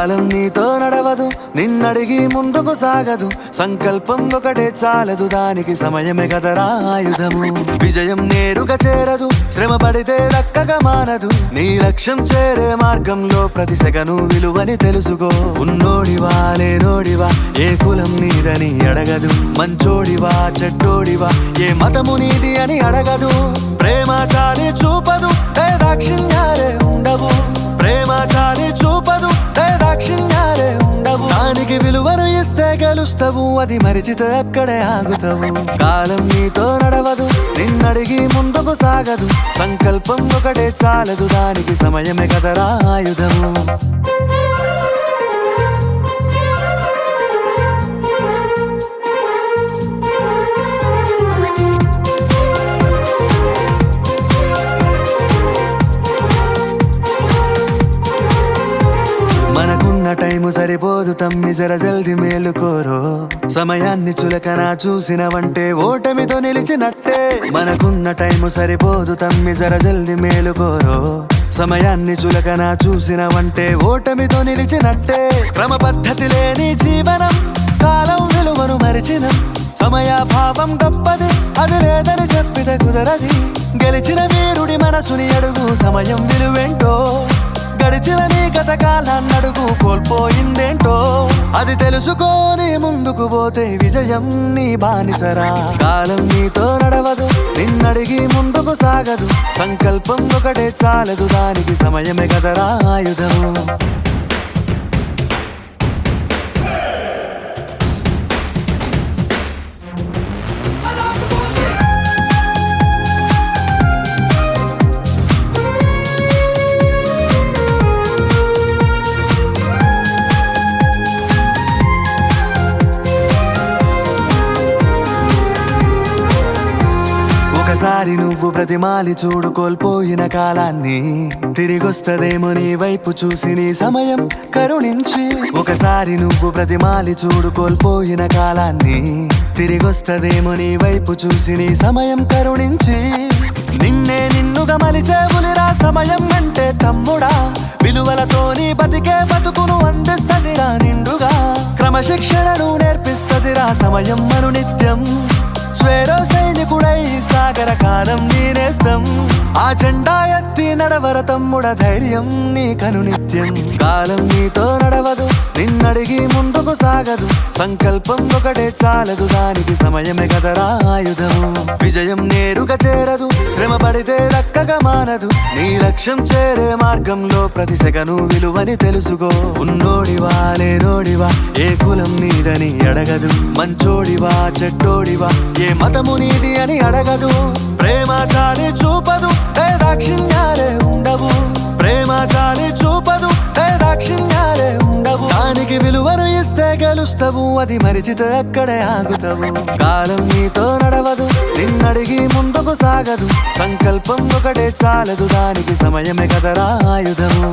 కాలం నీతో నడవదు, నిన్నడిగి ముందుకు సాగదు. సంకల్పం ఒకటే చాలదు, దానికి సమయమే కదరా ఆయుధము. విజయం నేరుగా చేరదు, శ్రమ పడితే దక్కగా మానదు. నీ లక్ష్యం చేరే మార్గంలో ప్రతి సెకను విలువని తెలుసుకో. ఉన్నోడివా లేనోడివా, ఏ కులం నీదని అడగదు. మంచోడివా చెడ్డోడివా, ఏ మతము నీది అని అడగదు. ప్రేమ చాలి చూపదు, దాక్షిణ్యాలే ఉండవు. ప్రేమ చాలి చూపదు, దాక్షిణ్యాలే ఉండవు. దానికి విలువను ఇస్తే గెలుస్తావు, అది మరిచితే అక్కడే ఆగుతావు. కాలం నీతో నడవదు, నిన్నడిగి ముందుకు సాగదు. సంకల్పం ఒకటే చాలదు, దానికి సమయమే కదరా ఆయుధము. మనకున్న టైము సరిపోదు తమ్మి, జర జల్ది మేలుకోరో. సమయాన్ని చులకన చూసినవంటే ఓటమితో నిలిచినట్టే. మనకున్న టైము సరిపోదు తమ్మి, జర జల్ది మేలుకోరో. సమయాన్ని చులకన చూసినవంటే ఓటమితో నిలిచినట్టే. క్రమ పద్ధతి లేని జీవనం, కాలం విలువను మరిచిన. సమయాభావం గొప్పది, అది లేదని చెప్పితే కుదరది. గెలిచిన వీరుడి మనసుని అడుగు, సమయం విలువేంటో. గడిచిన నీ గత కాలాన్నడుగు, కోల్పోయిందేంటో. అది తెలుసుకొని ముందుకు పోతే విజయం నీ బానిసరా. కాలం నీతో నడవదు, నిన్నడిగి ముందుకు సాగదు. సంకల్పం ఒకటే చాలదు, దానికి సమయమే కదరా ఆయుధము. ఒకసారి నువ్వు ప్రతిమాలి చూడు కోల్పోయిన కాలాన్ని. తిరిగొస్తదేమో నీ వైపు చూసి నీ సమయం కరుణించి. ఒకసారి నువ్వు ప్రతిమాలి చూడు కోల్పోయిన కాలాన్ని. తిరిగొస్తదేమో నీ వైపు చూసి నీ సమయం కరుణించి. నిన్నే నిన్నుగా మలిచేవులిరా సమయం అంటే తమ్ముడా. విలువలతోని బతికే బతుకును అందిస్తదిరా నిండుగా. క్రమశిక్షణను నేర్పిస్తదిరా సమయం మను నిత్యం. స్వేరో సైనికుడై సాగర కాలం నీనేస్తం. ఆ జెండా ఎత్తి నడవర తమ్ముడ, ధైర్యం నీ కను నిత్యం. కాలం నీతో నడవదు, నిన్నడిగి ముందుకు సాగదు. సంకల్పం ఒకటే చాలదు, దానికి సమయమే కదరా ఆయుధము. విజయం నేరుగా చేరదు, శ్రమ పడితే దక్కగా మానదు. నీ లక్ష్యం చేరే మార్గంలో ప్రతి సెకను విలువని తెలుసుకో. ఉన్నోడివా లేనోడివా, ఏ కులం నీదని అడగదు. మంచోడివా చెడ్డోడివా, ఏ మతము నీది అని అడగదు. ప్రేమ చాలి చూపదు, దాక్షిణ్యాలే ఉండవు. ప్రేమ చాలి చూపదు, దాక్షిణ్యాలే ఉండవు. దానికి విలువను ఇస్తే గెలుస్తావు, అది మరిచితే అక్కడే ఆగుతావు. కాలం నీతో నడవదు, నిన్నడిగి ముందుకు సాగదు. సంకల్పం ఒకటే చాలదు, దానికి సమయమే కదరా ఆయుధము.